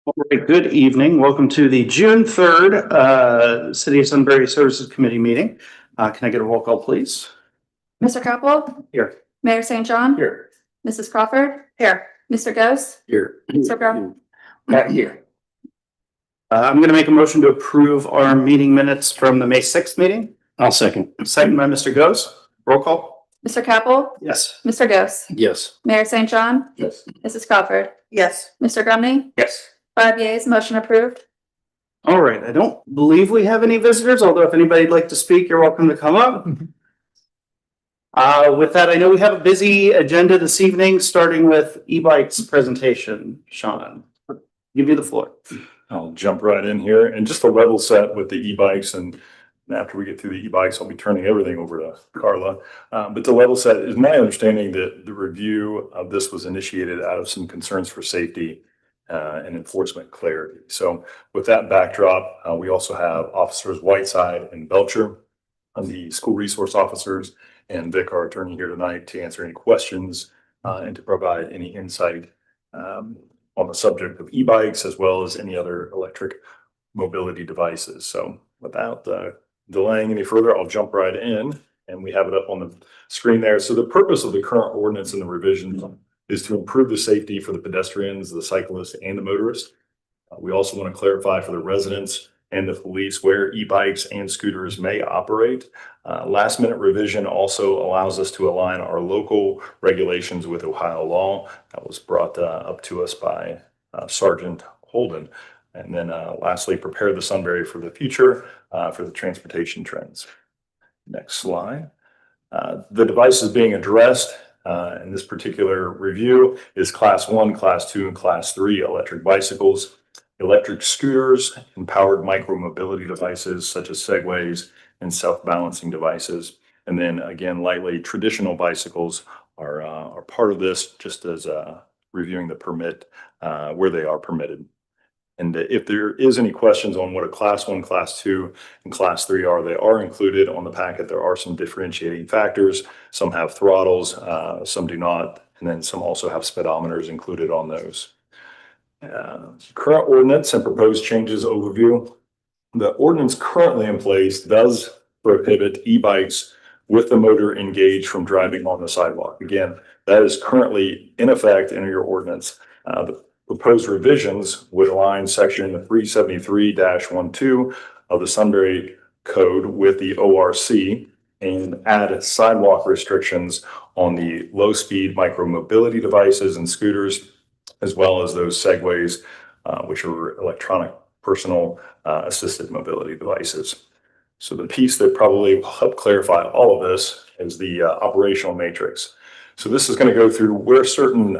All right, good evening. Welcome to the June 3rd City of Sunbury Services Committee meeting. Can I get a roll call, please? Mr. Capel? Here. Mayor St. John? Here. Mrs. Crawford? Here. Mr. Ghost? Here. Mr. Brown? Here. I'm going to make a motion to approve our meeting minutes from the May 6th meeting. I'll second. Second by Mr. Ghost. Roll call. Mr. Capel? Yes. Mr. Ghost? Yes. Mayor St. John? Yes. Mrs. Crawford? Yes. Mr. Grumney? Yes. 5 yeas, motion approved. All right. I don't believe we have any visitors, although if anybody'd like to speak, you're welcome to come up. With that, I know we have a busy agenda this evening, starting with e-bikes presentation. Sean, give you the floor. I'll jump right in here and just a level set with the e-bikes, and after we get through the e-bikes, I'll be turning everything over to Carla. But the level set is my understanding that the review of this was initiated out of some concerns for safety and enforcement clarity. So with that backdrop, we also have Officers Whiteside and Belcher, the school resource officers, and Vic, our attorney, here tonight to answer any questions and to provide any insight on the subject of e-bikes as well as any other electric mobility devices. So without delaying any further, I'll jump right in, and we have it up on the screen there. So the purpose of the current ordinance and the revisions is to improve the safety for the pedestrians, the cyclists, and the motorists. We also want to clarify for the residents and the police where e-bikes and scooters may operate. Last minute revision also allows us to align our local regulations with Ohio law. That was brought up to us by Sergeant Holden. And then lastly, prepare the Sunbury for the future for the transportation trends. Next slide. The devices being addressed in this particular review is Class 1, Class 2, and Class 3 electric bicycles, electric scooters, and powered micro-mobility devices such as Segways and self-balancing devices. And then again, lightly traditional bicycles are part of this, just as reviewing the permit where they are permitted. And if there is any questions on what a Class 1, Class 2, and Class 3 are, they are included on the packet. There are some differentiating factors. Some have throttles, some do not, and then some also have speedometers included on those. Current ordinance and proposed changes overview. The ordinance currently in place does prohibit e-bikes with the motor engaged from driving on the sidewalk. Again, that is currently in effect in your ordinance. The proposed revisions would align section 373-12 of the Sunbury Code with the ORC and add sidewalk restrictions on the low-speed micro-mobility devices and scooters, as well as those Segways, which are electronic personal assisted mobility devices. So the piece that probably will help clarify all of this is the operational matrix. So this is going to go through where certain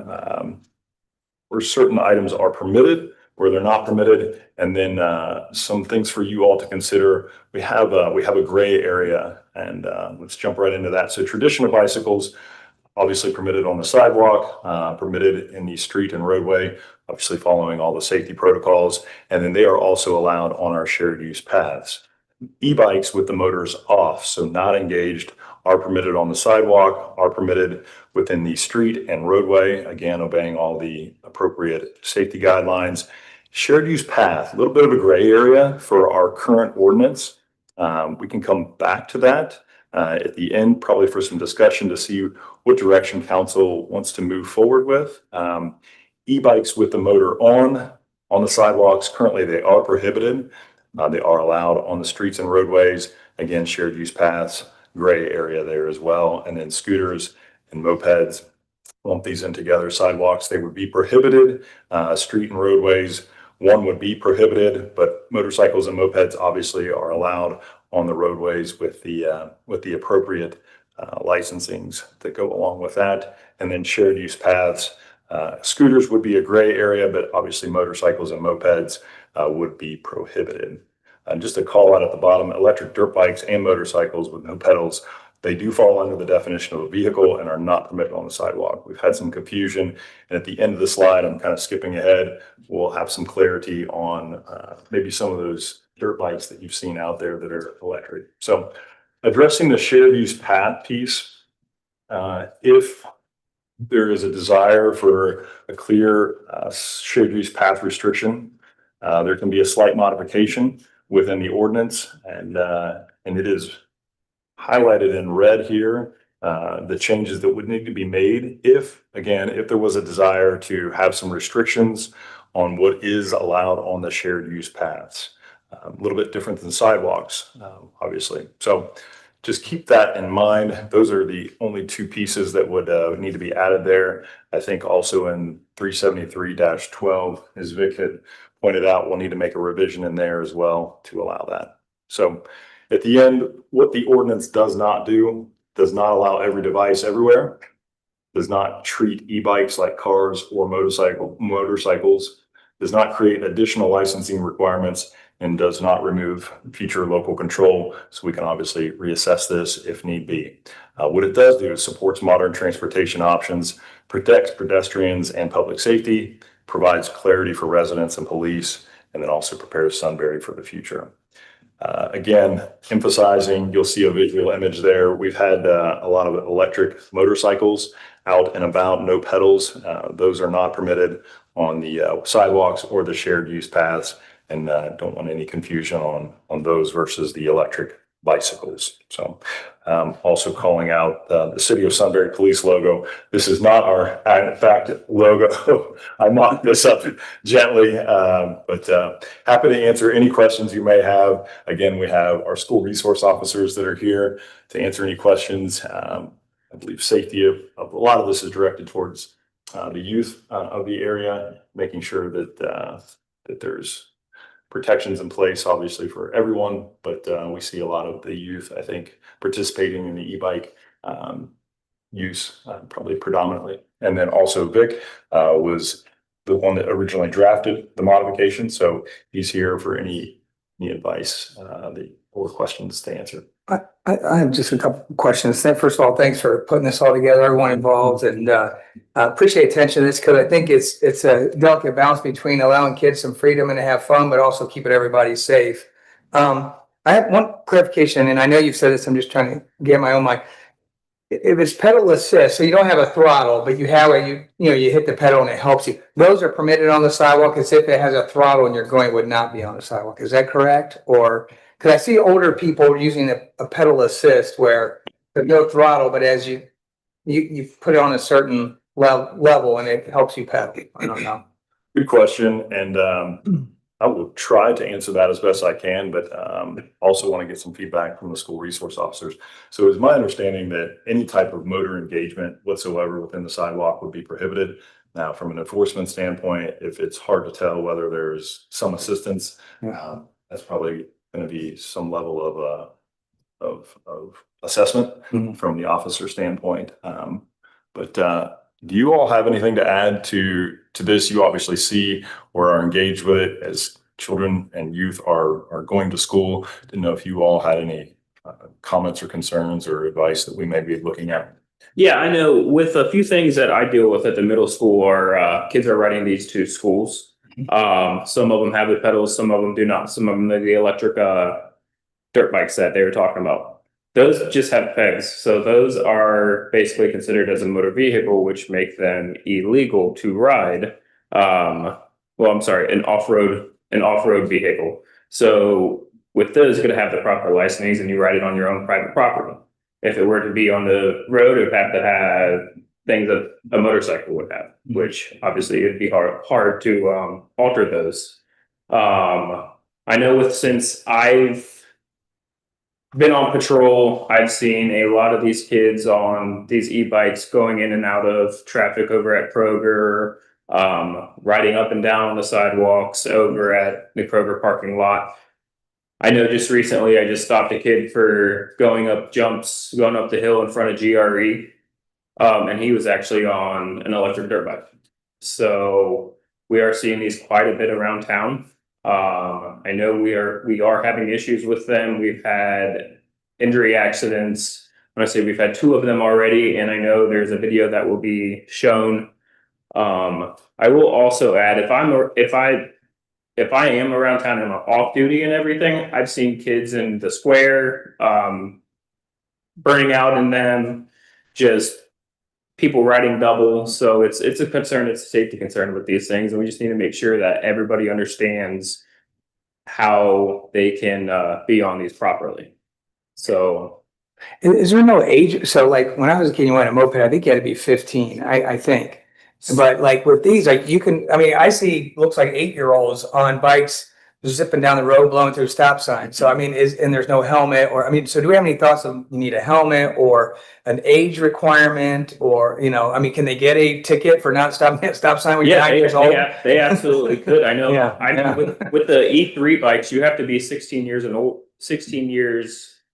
items are permitted, where they're not permitted, and then some things for you all to consider. We have a gray area, and let's jump right into that. So traditional bicycles, obviously permitted on the sidewalk, permitted in the street and roadway, obviously following all the safety protocols, and then they are also allowed on our shared use paths. E-bikes with the motors off, so not engaged, are permitted on the sidewalk, are permitted within the street and roadway, again, obeying all the appropriate safety guidelines. Shared use path, a little bit of a gray area for our current ordinance. We can come back to that at the end, probably for some discussion to see what direction council wants to move forward with. E-bikes with the motor on the sidewalks, currently they are prohibited. They are allowed on the streets and roadways. Again, shared use paths, gray area there as well. And then scooters and mopeds, lump these in together. Sidewalks, they would be prohibited. Street and roadways, one would be prohibited, but motorcycles and mopeds obviously are allowed on the roadways with the appropriate licensings that go along with that. And then shared use paths, scooters would be a gray area, but obviously motorcycles and mopeds would be prohibited. Just a call out at the bottom, electric dirt bikes and motorcycles with no pedals, they do fall under the definition of a vehicle and are not permitted on the sidewalk. We've had some confusion, and at the end of the slide, I'm kind of skipping ahead. We'll have some clarity on maybe some of those dirt bikes that you've seen out there that are electric. So addressing the shared use path piece, if there is a desire for a clear shared use path restriction. There can be a slight modification within the ordinance, and it is highlighted in red here, the changes that would need to be made if there was a desire to have some restrictions on what is allowed on the shared use paths. A little bit different than sidewalks, obviously. So just keep that in mind. Those are the only two pieces that would need to be added there. I think also in 373-12, as Vic had pointed out, we'll need to make a revision in there as well to allow that. So at the end, what the ordinance does not do, does not allow every device everywhere, does not treat e-bikes like cars or motorcycles, does not create additional licensing requirements, and does not remove future local control. So we can obviously reassess this if need be. What it does do is supports modern transportation options, protects pedestrians and public safety, provides clarity for residents and police, and then also prepares Sunbury for the future. Again, emphasizing, you'll see a visual image there. We've had a lot of electric motorcycles out and about, no pedals. Those are not permitted on the sidewalks or the shared use paths, and don't want any confusion on those versus the electric bicycles. So also calling out the City of Sunbury Police logo. This is not our, in fact, logo. I mocked this up gently, but happy to answer any questions you may have. Again, we have our school resource officers that are here to answer any questions. I believe safety of a lot of this is directed towards the youth of the area, making sure that that there's protections in place, obviously, for everyone, but we see a lot of the youth, I think, participating in the e-bike use, probably predominantly. And then also Vic was the one that originally drafted the modification, so he's here for any advice or questions to answer. I have just a couple of questions. First of all, thanks for putting this all together, everyone involved, and I appreciate attention to this because I think it's a delicate balance between allowing kids some freedom and to have fun, but also keeping everybody safe. I have one clarification, and I know you've said this, I'm just trying to get my own mind. If it's pedal assist, so you don't have a throttle, but you have you hit the pedal and it helps you. Those are permitted on the sidewalk as if it has a throttle and you're going would not be on the sidewalk. Is that correct? Or because I see older people using a pedal assist where there's no throttle, but as you put it on a certain level and it helps you pedal. I don't know. Good question, and I will try to answer that as best I can, but also want to get some feedback from the school resource officers. So it's my understanding that any type of motor engagement whatsoever within the sidewalk would be prohibited. Now, from an enforcement standpoint, if it's hard to tell whether there's some assistance, that's probably going to be some level of assessment from the officer standpoint. But do you all have anything to add to this? You obviously see or are engaged with it as children and youth are going to school. Didn't know if you all had any comments or concerns or advice that we may be looking at. Yeah, I know with a few things that I deal with at the middle school are kids are riding these to schools. Some of them have the pedals, some of them do not. Some of them are the electric dirt bikes that they were talking about. Those just have pegs. So those are basically considered as a motor vehicle, which make them illegal to ride. Well, I'm sorry, an off-road vehicle. So with those, it's going to have the proper licensing and you ride it on your own private property. If it were to be on the road, it would have to have things that a motorcycle would have, which obviously it'd be hard to alter those. I know since I've been on patrol, I've seen a lot of these kids on these e-bikes going in and out of traffic over at Kroger, riding up and down on the sidewalks over at the Kroger parking lot. I know just recently I just stopped a kid for going up the hill in front of GRE. And he was actually on an electric dirt bike. So we are seeing these quite a bit around town. I know we are having issues with them. We've had injury accidents. When I say we've had 2 of them already, and I know there's a video that will be shown. I will also add, if I am around town and I'm off duty and everything, I've seen kids in the square burning out in them, just people riding double. So it's a concern, it's a safety concern with these things. And we just need to make sure that everybody understands how they can be on these properly. So Is there no age? So like when I was a kid, you went on a moped, I think you had to be 15, I think. But like with these, like you can, I mean, I see, looks like 8-year-olds on bikes zipping down the road, blowing through stop signs. So I mean, and there's no helmet or, I mean, so do we have any thoughts of you need a helmet or an age requirement or, you know, I mean, can they get a ticket for not stopping at stop sign when you're yeah, 9 years old? they absolutely could. I know. Yeah, I know yeah. with the E3 bikes, you have to be 16 years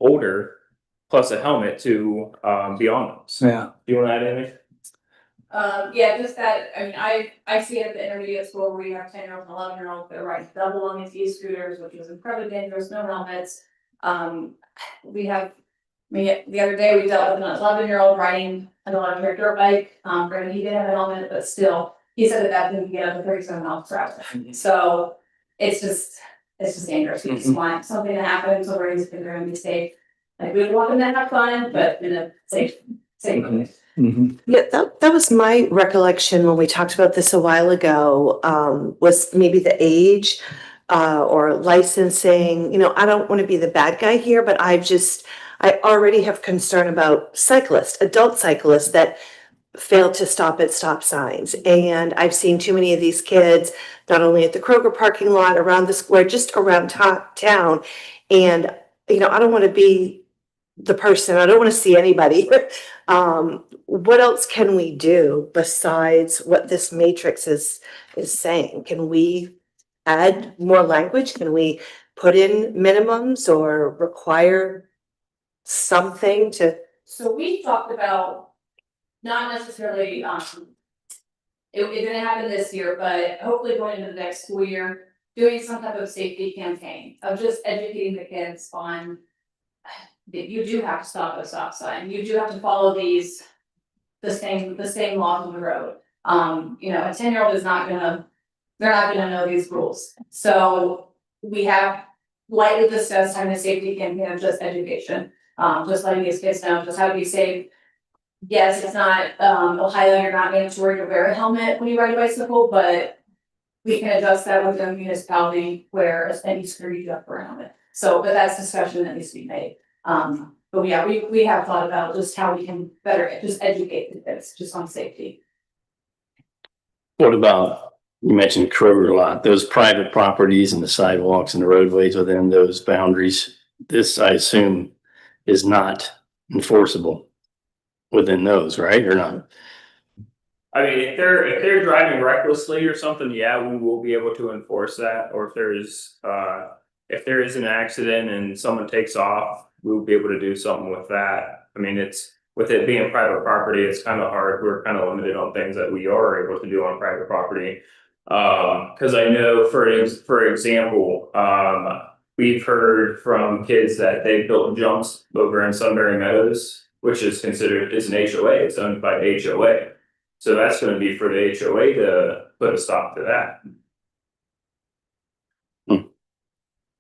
older plus a helmet to be on those. Yeah. You want to add anything? Yeah, just that, I mean, I see it at the intermediate school where you have 10-year-olds and 11-year-olds that are riding double on these e-scooters, which is incredibly dangerous, no helmets. We have, the other day we dealt with an 11-year-old riding an 11-year dirt bike. Granted, he didn't have a helmet, but still, he said that didn't get up to 37 miles per hour. So it's just dangerous. We just want something to happen so we're gonna be safe. Like we want them to have fun, but in a safe way. Yeah, that was my recollection when we talked about this a while ago, was maybe the age or licensing. You know, I don't want to be the bad guy here, but I already have concern about cyclists, adult cyclists that fail to stop at stop signs. And I've seen too many of these kids, not only at the Kroger parking lot, around the square, just around town. And, you know, I don't want to be the person, I don't want to see anybody. What else can we do besides what this matrix is saying? Can we add more language? Can we put in minimums or require something to? So we talked about, not necessarily, it didn't happen this year, but hopefully going into the next school year, doing some type of safety campaign of just educating the kids on that you do have to stop at a stop sign. You do have to follow the same laws on the road. You know, a 10-year-old is they're not gonna know these rules. So we have lightly discussed having a safety campaign of just education, just letting these kids know just how to be safe. Yes, it's not, Ohio, you're not mandatory to wear a helmet when you ride a bicycle, but we can adjust that with the municipality where any scooter you have for a helmet. So, but that's discussion that needs to be made. But yeah, we have thought about just how we can better just educate the kids just on safety. What about, you mentioned Kroger lot, those private properties and the sidewalks and the roadways within those boundaries? This, I assume, is not enforceable within those, right, or not? I mean, if they're driving recklessly or something, yeah, we will be able to enforce that. Or if there is an accident and someone takes off, we'll be able to do something with that. I mean, it's with it being private property, it's kind of hard. We're kind of limited on things that we are able to do on private property. Because I know, for example, we've heard from kids that they built jumps over in Sunbury Meadows, which is considered an HOA. It's owned by the HOA. So that's going to be for the HOA to put a stop to that.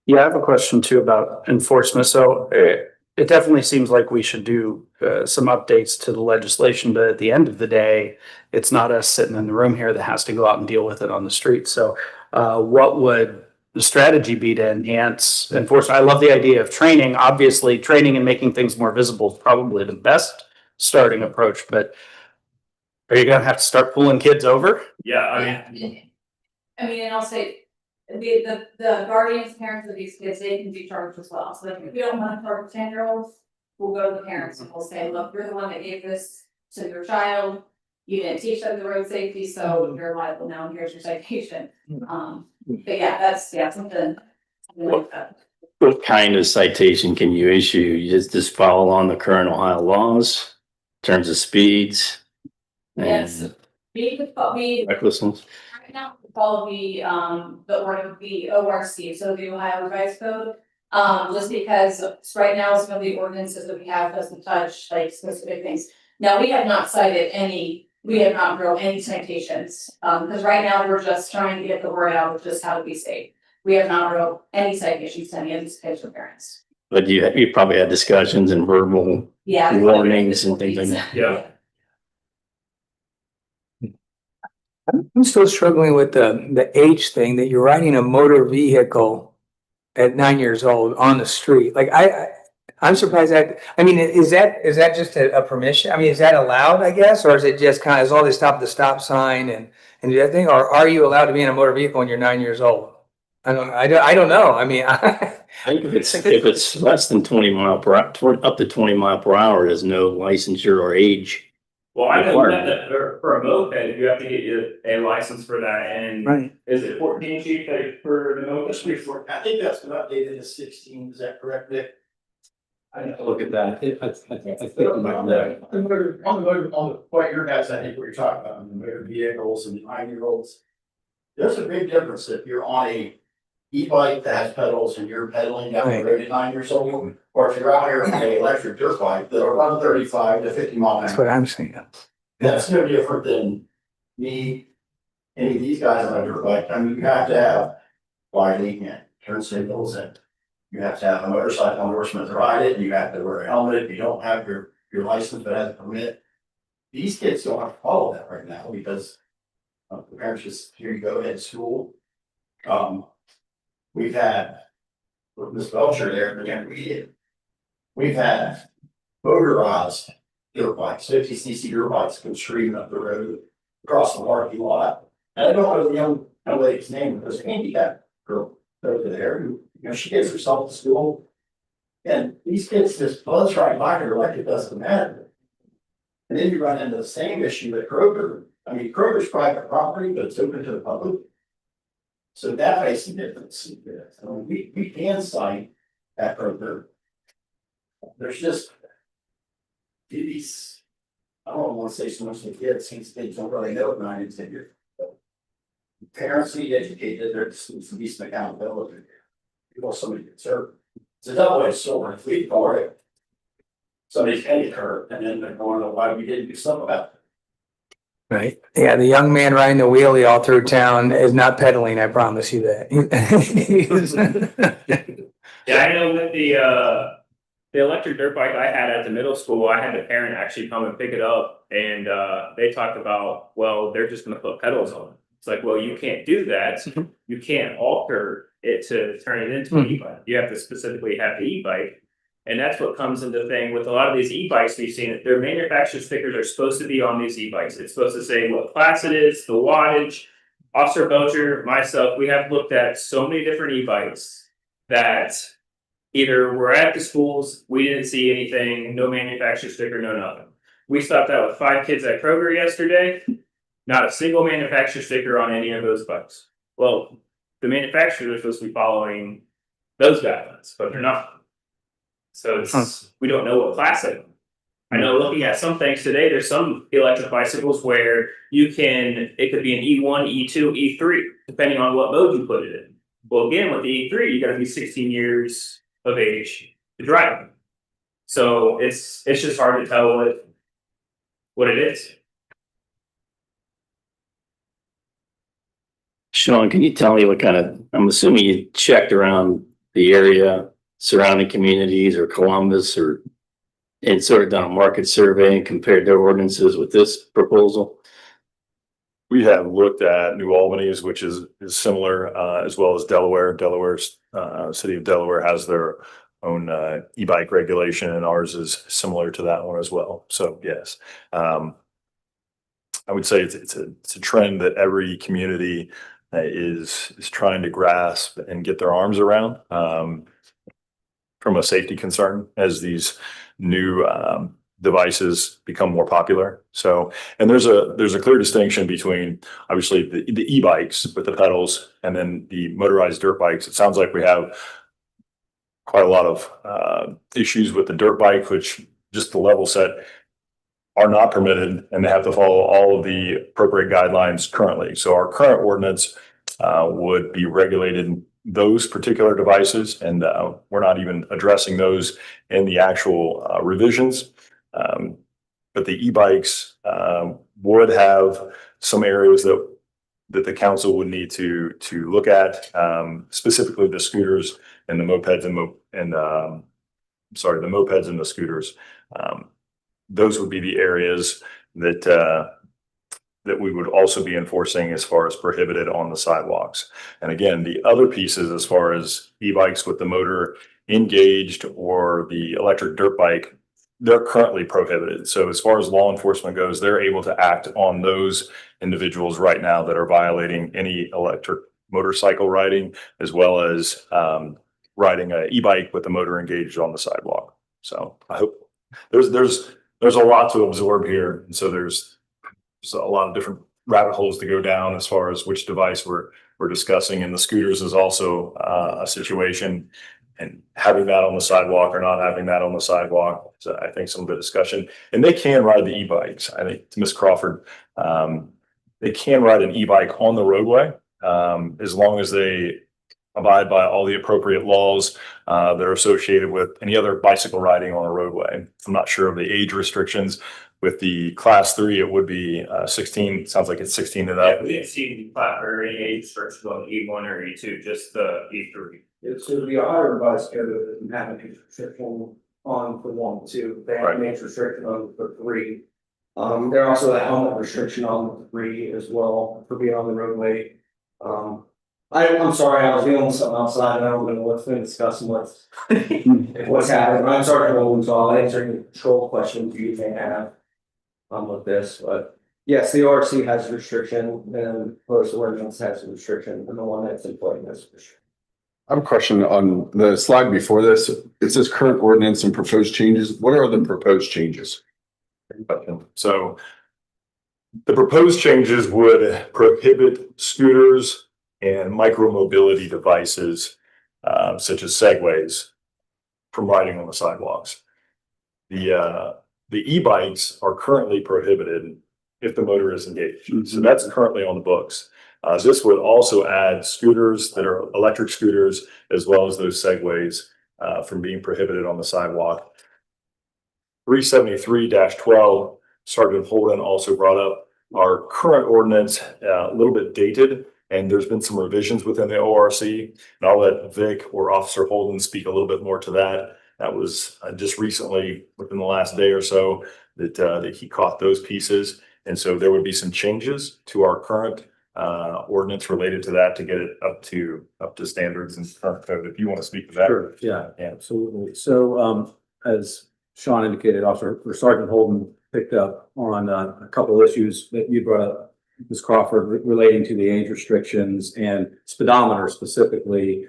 Yeah, I have a question too about enforcement. So it definitely seems like we should do some updates to the legislation, but at the end of the day, it's not us sitting in the room here that has to go out and deal with it on the street. So what would the strategy be to enhance enforcement? I love the idea of training. Obviously, training and making things more visible is probably the best starting approach, but are you gonna have to start pulling kids over? Yeah, I mean, And I'll say, the guardians, parents of these kids, they can be charged as well. So like, if we don't want to charge 10-year-olds, we'll go to the parents and we'll say, look, you're the one that gave this to your child. You didn't teach them the road safety, so you're liable now, and here's your citation. But yeah, something like that. What kind of citation can you issue? You just follow on the current Ohio laws in terms of speeds? Yes. And We recklessness? right now follow the ORC, so the Ohio Revised Code. Just because right now some of the ordinances that we have doesn't touch like specific things. Now, we have not wrote any citations, because right now we're just trying to get the word out of just how to be safe. We have not wrote any citations to any of these kids or parents. But you probably had discussions and verbal Yeah. warnings and things like that. Yeah. I'm still struggling with the age thing, that you're riding a motor vehicle at 9 years old on the street. Like I'm surprised that, I mean, is that just a permission? I mean, is that allowed, I guess? Or is it just kind of, is all they stop at the stop sign and do that thing? Or are you allowed to be in a motor vehicle when you're 9 years old? I don't know. I mean, I think if it's less than 20 mile per hour, up to 20 mile per hour, there's no licensure or age. Well, I know Required. that for a moped, you have to get a license for that, and right. is it 14 chief that for the moped? I think that's been updated to 16, is that correct, Nick? I have to look at that. I think On the point your guys, I think what you're talking about, on the motor vehicles and the 9-year-olds. There's a big difference if you're on a e-bike that has pedals and you're pedaling down the road at 9 years old, or if you're out here on an electric dirt bike that'll run 35 to 50 miles an That's hour. what I'm saying. That's no different than me, any of these guys on a dirt bike. I mean, you have to have lighting and turn signals, and you have to have a motorcycle endorsement to ride it, and you have to wear a helmet if you don't have your license but has a permit. These kids don't have to follow that right now because the parents just, here you go, head to school. We've had, with Ms. Belcher there, again, we've had motorized dirt bikes, 50cc dirt bikes go streaming up the road across the parking lot. And I don't know the young lady's name, because handicap girl over there, who, she gets herself to school. And these kids just buzz right by her like it doesn't matter. And then you run into the same issue at Kroger. I mean, Kroger's private property, but it's open to the public. So that makes a difference. So we can cite at Kroger. There's just these, I don't want to say so much to kids, since they don't really know 9 and 10 years. Parents need educated, there needs to be some accountability. People, somebody gets hurt. It's a double-edged sword. If we ignore it, somebody's gonna get hurt, and then they're going, oh, why we didn't do something about it. Right. Yeah, the young man riding the wheelie all through town is not pedaling, I promise you that. Yeah, I know with the electric dirt bike I had at the middle school, I had the parent actually come and pick it up, and they talked about, well, they're just gonna put pedals on it. It's like, well, you can't do that. You can't alter it to turn it into an e-bike. You have to specifically have the e-bike. And that's what comes into thing with a lot of these e-bikes we've seen. Their manufacturer stickers are supposed to be on these e-bikes. It's supposed to say what class it is, the wattage. Officer Belcher, myself, we have looked at so many different e-bikes that either we're at the schools, we didn't see anything, no manufacturer sticker, no nothing. We stopped out with 5 kids at Kroger yesterday, not a single manufacturer sticker on any of those bikes. Well, the manufacturers are supposed to be following those guidelines, but they're not. So it's, we don't know what class it is. I know looking at some things today, there's some electric bicycles where you can, it could be an E1, E2, E3, depending on what mode you put it in. Well, again, with the E3, you gotta be 16 years of age to drive it. So it's just hard to tell what it is. Sean, can you tell me what kind of, I'm assuming you checked around the area, surrounding communities or Columbus and sort of done a market survey and compared their ordinances with this proposal? We have looked at New Albany's, which is similar, as well as Delaware. Delaware's, city of Delaware has their own e-bike regulation, and ours is similar to that one as well. So yes, I would say it's a trend that every community is trying to grasp and get their arms around. From a safety concern as these new devices become more popular. So, and there's a clear distinction between obviously the e-bikes with the pedals and then the motorized dirt bikes. It sounds like we have quite a lot of issues with the dirt bike, which just the level set are not permitted, and they have to follow all of the appropriate guidelines currently. So our current ordinance would be regulated those particular devices, and we're not even addressing those in the actual revisions. But the e-bikes would have some areas that the council would need to look at, specifically the scooters and the mopeds and the mopeds and the scooters. Those would be the areas that that we would also be enforcing as far as prohibited on the sidewalks. And again, the other pieces as far as e-bikes with the motor engaged or the electric dirt bike, they're currently prohibited. So as far as law enforcement goes, they're able to act on those individuals right now that are violating any electric motorcycle riding, as well as riding an e-bike with the motor engaged on the sidewalk. So I hope there's a lot to absorb here. And so there's a lot of different rabbit holes to go down as far as which device we're discussing. And the scooters is also a situation, and having that on the sidewalk or not having that on the sidewalk. So I think some of the discussion, and they can ride the e-bikes. I think to Ms. Crawford, they can ride an e-bike on the roadway as long as they abide by all the appropriate laws that are associated with any other bicycle riding on a roadway. I'm not sure of the age restrictions. With the class 3, it would be 16. Sounds like it's 16 and up. We didn't see or any age restrictions on E1 or E2, just the E3. It's going to be a higher revised code that doesn't have an age restriction on the 1, 2. They have an age restriction on the 3. There also a helmet restriction on the 3 as well for being on the roadway. I'm sorry, I was dealing with something outside and I don't know what's been discussed and what's happening. I'm sorry for holding, so I'll answer any control questions you may have with this, but yes, the ORC has a restriction and post ordinance has a restriction, and the one that's in place has a restriction. I have a question on the slide before this. It says current ordinance and proposed changes. What are the proposed changes? So the proposed changes would prohibit scooters and micromobility devices such as segways from riding on the sidewalks. The e-bikes are currently prohibited if the motor is engaged. Mm-hmm. So that's currently on the books. This would also add scooters that are electric scooters, as well as those segways from being prohibited on the sidewalk. 373-12, Sergeant Holden also brought up our current ordinance, a little bit dated, and there's been some revisions within the ORC. And I'll let Vic or Officer Holden speak a little bit more to that. That was just recently, within the last day or so, that he caught those pieces. And so there would be some changes to our current ordinance related to that to get it up to standards and current code. If you want to speak to that. Sure. Yeah, absolutely. So as Sean indicated, Officer Sergeant Holden picked up on a couple of issues that you brought up, Ms. Crawford, relating to the age restrictions and speedometer specifically.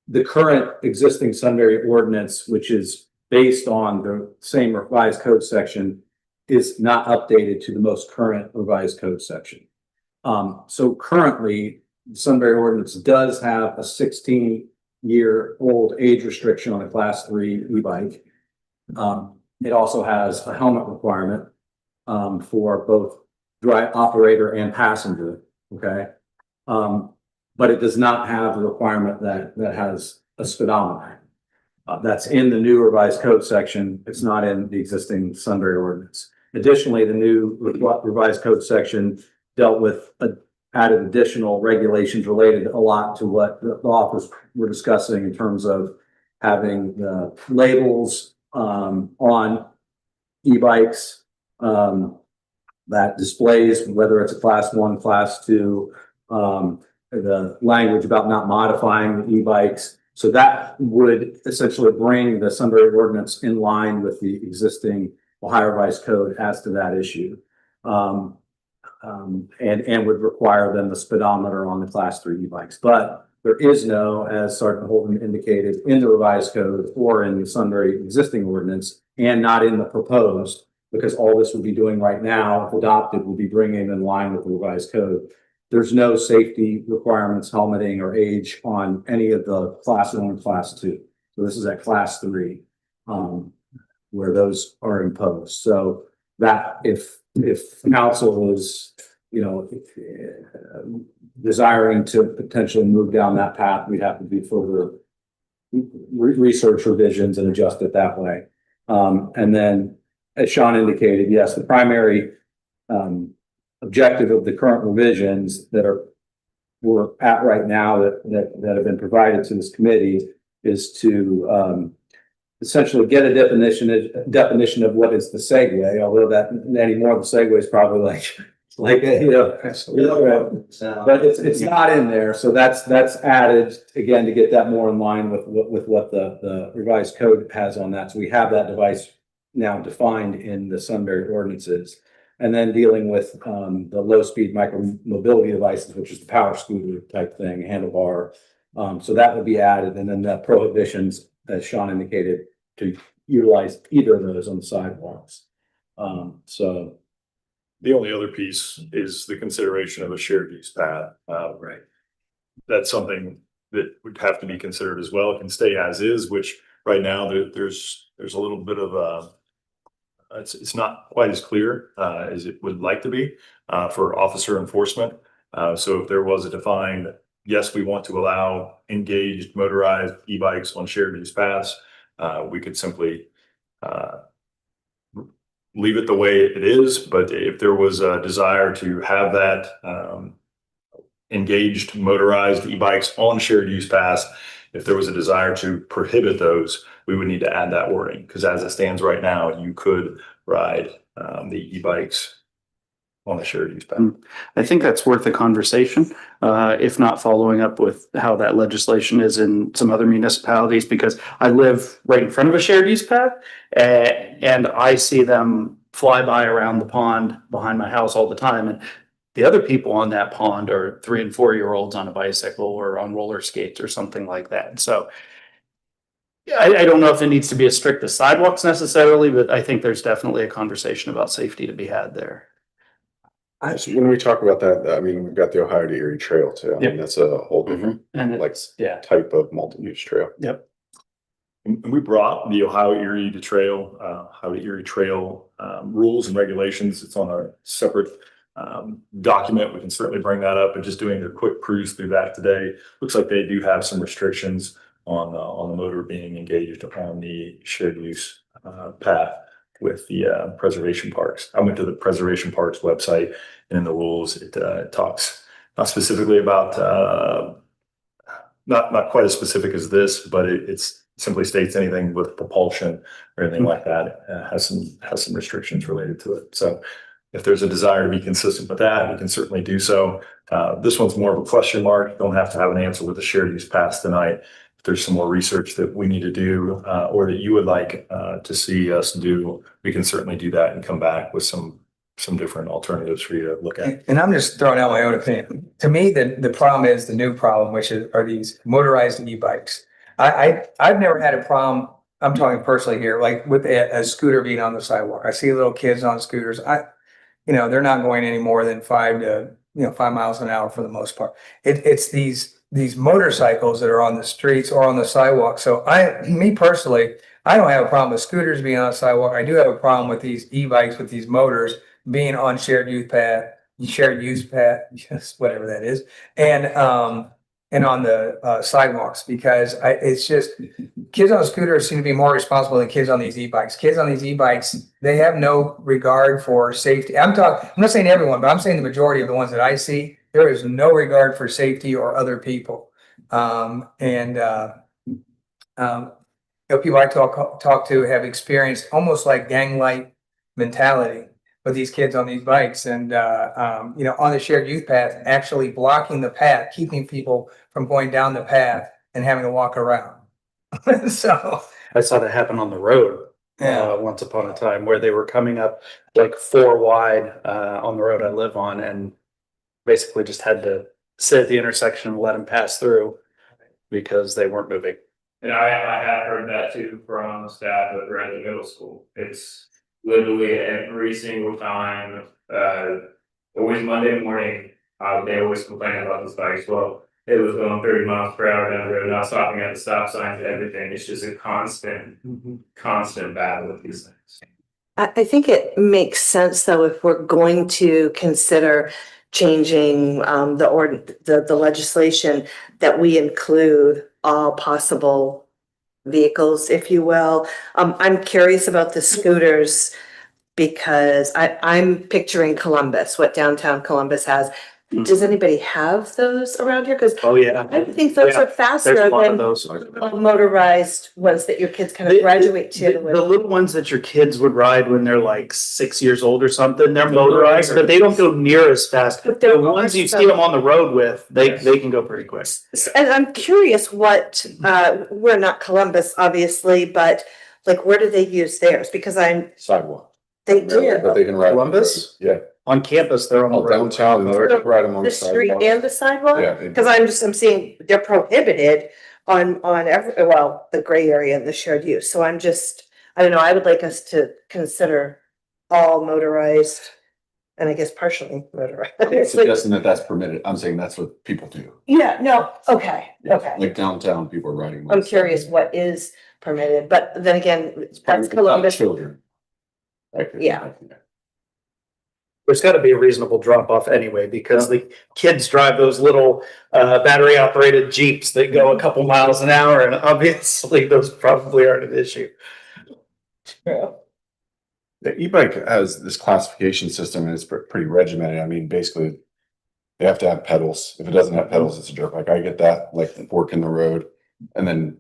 The current existing Sunbury ordinance, which is based on the same revised code section, is not updated to the most current revised code section. So currently, the Sunbury ordinance does have a 16-year-old age restriction on a class 3 e-bike. It also has a helmet requirement for both operator and passenger. Okay. But it does not have a requirement that has a speedometer. That's in the new revised code section. It's not in the existing Sunbury ordinance. Additionally, the new revised code section dealt with added additional regulations related a lot to what the officers were discussing in terms of having the labels on e-bikes that displays whether it's a class 1, class 2, the language about not modifying the e-bikes. So that would essentially bring the Sunbury ordinance in line with the existing Ohio Revised Code as to that issue. And would require then the speedometer on the class 3 e-bikes. But there is no, as Sergeant Holden indicated, in the revised code or in the Sunbury existing ordinance, and not in the proposed, because all this would be doing right now, if adopted, would be bringing in line with the revised code. There's no safety requirements, helmeting, or age on any of the class 1 and class 2. So this is at class 3, where those are imposed. So that if council is, desiring to potentially move down that path, we'd have to do further research revisions and adjust it that way. And then, as Sean indicated, yes, the primary objective of the current revisions that we're at right now that have been provided to this committee is to essentially get a definition of what is the Segway, although that anymore the Segway is probably like Like, but it's not in there, so that's added again to get that more in line with what the revised code has on that. So we have that device now defined in the Sunbury ordinances. And then dealing with the low-speed micro mobility devices, which is the power scooter type thing, handlebar. So that would be added, and then the prohibitions, as Sean indicated, to utilize either of those on the sidewalks. So The only other piece is the consideration of a shared use path. right. That's something that would have to be considered as well. It can stay as is, which right now there's a little bit of it's not quite as clear as it would like to be for officer enforcement. So if there was a defined, yes, we want to allow engaged motorized e-bikes on shared use paths, we could simply leave it the way it is. But if there was a desire to have that engaged motorized e-bikes on shared use paths, if there was a desire to prohibit those, we would need to add that wording, because as it stands right now, you could ride the e-bikes on a shared use path. I think that's worth a conversation, if not following up with how that legislation is in some other municipalities, because I live right in front of a shared use path, and I see them fly by around the pond behind my house all the time. And the other people on that pond are 3 and 4 year olds on a bicycle or on roller skates or something like that. So I don't know if it needs to be as strict as sidewalks necessarily, but I think there's definitely a conversation about safety to be had there. So when we talk about that, I mean, we've got the Ohio to Erie Trail too. I mean, that's a whole different And like it's, yeah, type of multi-use trail. yep. And we brought the Ohio Erie Trail rules and regulations. It's on a separate document. We can certainly bring that up, but just doing a quick cruise through that today, looks like they do have some restrictions on the motor being engaged on the shared use path with the preservation parks. I went to the preservation parks website, and in the rules, it talks not specifically about not quite as specific as this, but it's simply states anything with propulsion or anything like that has some restrictions related to it. So if there's a desire to be consistent with that, we can certainly do so. This one's more of a question mark. Don't have to have an answer with the shared use pass tonight. If there's some more research that we need to do or that you would like to see us do, we can certainly do that and come back with some different alternatives for you to look at. And I'm just throwing out my own opinion. To me, the problem is the new problem, which are these motorized e-bikes. I've never had a problem. I'm talking personally here, like with a scooter being on the sidewalk. I see little kids on scooters. They're not going any more than 5 miles an hour for the most part. It's these motorcycles that are on the streets or on the sidewalk. So me personally, I don't have a problem with scooters being on the sidewalk. I do have a problem with these e-bikes with these motors being on shared use path, yes, whatever that is, and on the sidewalks, because it's just kids on scooters seem to be more responsible than kids on these e-bikes. Kids on these e-bikes, they have no regard for safety. I'm not saying everyone, but I'm saying the majority of the ones that I see, there is no regard for safety or other people. People I talk to have experienced almost like gang-like mentality with these kids on these bikes, and on the shared youth path, actually blocking the path, keeping people from going down the path and having to walk around. So I saw that happen on the road once upon a time, where they were coming up like 4 wide on the road I live on, and basically just had to sit at the intersection and let them pass through because they weren't moving. And I have heard that too from staff at Randy Middle School. It's literally every single time, always Monday morning, they always complain about this bike. Well, it was going 30 miles per hour down the road, not stopping at the stop signs, everything. It's just a constant battle with these things. I think it makes sense, though, if we're going to consider changing the legislation, that we include all possible vehicles, if you will. I'm curious about the scooters because I'm picturing Columbus, what downtown Columbus has. Does anybody have those around here? Cause Oh, yeah. I think those Yeah, are faster There's a lot of than those. motorized ones that your kids kind of graduate to. The little ones that your kids would ride when they're like 6 years old or something, they're motorized, but they don't go near as fast. But there The ones you see them on the road with, they can go pretty quick. And I'm curious what, we're not Columbus, obviously, but like, where do they use theirs? Because Sidewalk. they But do. they can ride. Columbus? Yeah. On campus, they're on the Oh, road. downtown, they can ride them on The the street sidewalk. and the sidewalk? Yeah. Cause I'm seeing they're prohibited on every, well, the gray area and the shared use. So I don't know, I would like us to consider all motorized and I guess partially motorized. I'm not suggesting that that's permitted. I'm saying that's what people do. Yeah, no, okay. Like downtown, people are riding. I'm curious what is permitted, but then again, that's Columbus. Children. Like, Yeah. There's gotta be a reasonable drop off anyway, because the kids drive those little battery operated Jeeps that go a couple miles an hour, and obviously those probably aren't an issue. The e-bike has this classification system and it's pretty regimented. I mean, basically, they have to have pedals. If it doesn't have pedals, it's a dirt bike. I get that, like the fork in the road. And then,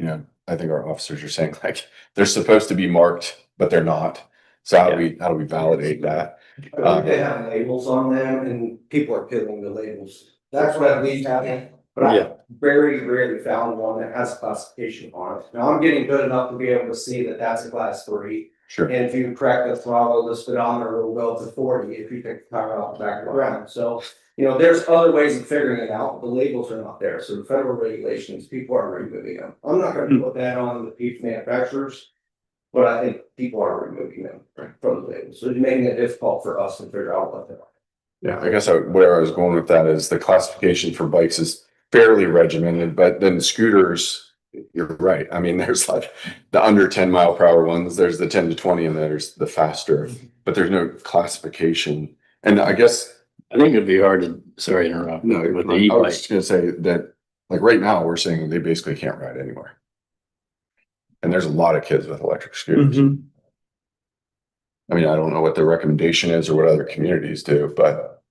you know, I think our officers are saying like, they're supposed to be marked, but they're not. So how do we validate that? They have labels on them and people are peeling the labels. That's what at least happened. But Yeah. I very rarely found one that has classification on it. Now I'm getting good enough to be able to see that that's a class 3. Sure. And if you crack the throttle, the speedometer will go to 40 if you take the tire off the back of the ground. So, you know, there's other ways of figuring it out. The labels are not there. So the federal regulations, people are removing them. I'm not gonna put that on the piece manufacturers. But I think people are removing them from the labels. So it's making it difficult for us to figure out what they are. Yeah, I guess where I was going with that is the classification for bikes is fairly regimented, but then scooters, you're right. I mean, there's like the under 10 mph ones, there's the 10 to 20, and there's the faster, but there's no classification. And I guess, I think it'd be hard to, sorry to interrupt, no, with the I e-bike. was just gonna say that, like right now, we're saying they basically can't ride anywhere. And there's a lot of kids with electric scooters. Mhm. I mean, I don't know what their recommendation is or what other communities do, but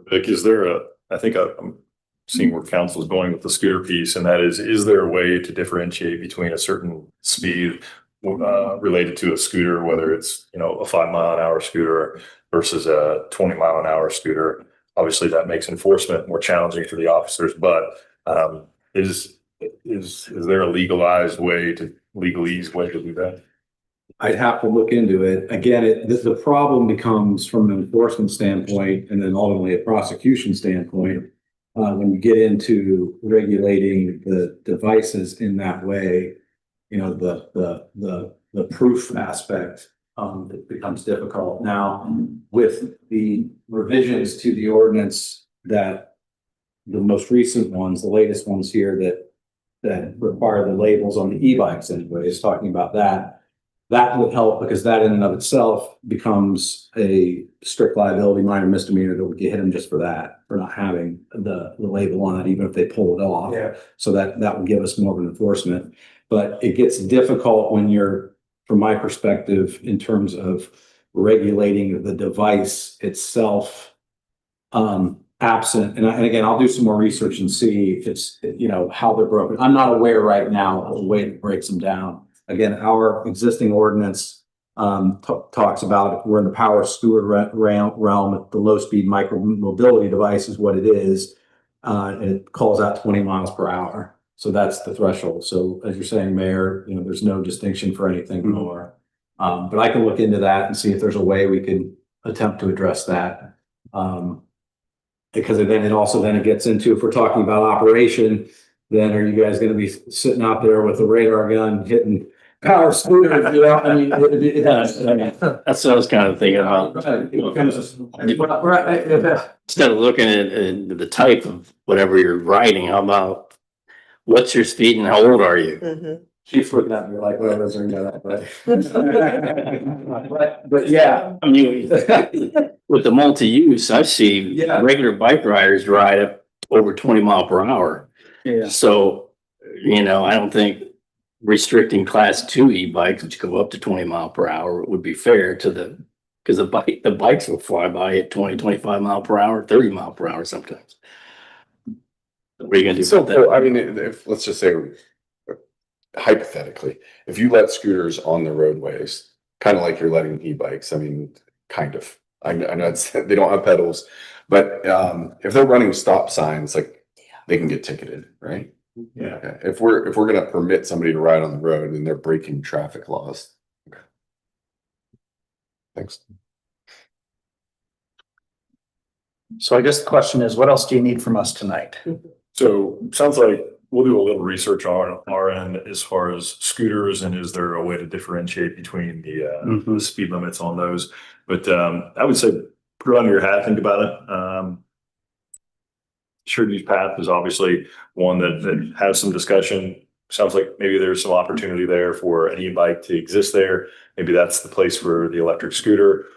Vic, I think I'm seeing where council is going with the scooter piece, and that is there a way to differentiate between a certain speed related to a scooter, whether it's, you know, a 5-mile-an-hour scooter versus a 20-mile-an-hour scooter? Obviously, that makes enforcement more challenging for the officers, but is there a legalese way to do that? I'd have to look into it. Again, the problem becomes from an enforcement standpoint and then ultimately a prosecution standpoint. When you get into regulating the devices in that way, you know, the proof aspect, it becomes difficult. Now, with the revisions to the ordinance that the most recent ones, the latest ones here that require the labels on the e-bikes anyways, talking about that would help because that in and of itself becomes a strict liability minor misdemeanor that would get him just for that, for not having the label on it, even if they pull it off. Yeah. So that would give us more of an enforcement. But it gets difficult when you're, from my perspective, in terms of regulating the device itself, absent, and again, I'll do some more research and see if it's, you know, how they're broken. I'm not aware right now of a way that breaks them down. Again, our existing ordinance talks about if we're in the power steward realm, the low speed micro mobility device is what it is. And it calls out 20 miles per hour. So that's the threshold. So as you're saying, Mayor, you know, there's no distinction for anything more. But I can look into that and see if there's a way we can attempt to address that. Because then it gets into, if we're talking about operation, then are you guys going to be sitting out there with a radar gun hitting power scooters? You know, I mean, That's what I was kind of thinking about. Instead of looking at the type of whatever you're riding, how about what's your speed and how old are you? Mhm. She's looking at me like, well, let's bring that up, right? But yeah. I mean, with the multi-use, I see regular bike riders ride up over 20 mile per hour. Yeah. So, you know, I don't think restricting class 2 e-bikes, which go up to 20 mile per hour, would be fair to the Cause the bikes will fly by at 20, 25 mile per hour, 30 mile per hour sometimes. What are you gonna do So, about that? I mean, if, let's just say hypothetically, if you let scooters on the roadways, kind of like you're letting e-bikes, I mean, kind of. I know it's, they don't have pedals, but if they're running stop signs, like they can get ticketed, right? Yeah. Okay. If we're gonna permit somebody to ride on the road and they're breaking traffic laws. Okay. Thanks. So I guess the question is, what else do you need from us tonight? So sounds like we'll do a little research on our end as far as scooters and is there a way to differentiate between the speed limits on those? But I would say put it under your hat, think about it. Shared use path is obviously one that has some discussion. Sounds like maybe there's some opportunity there for an e-bike to exist there. Maybe that's the place for the electric scooter.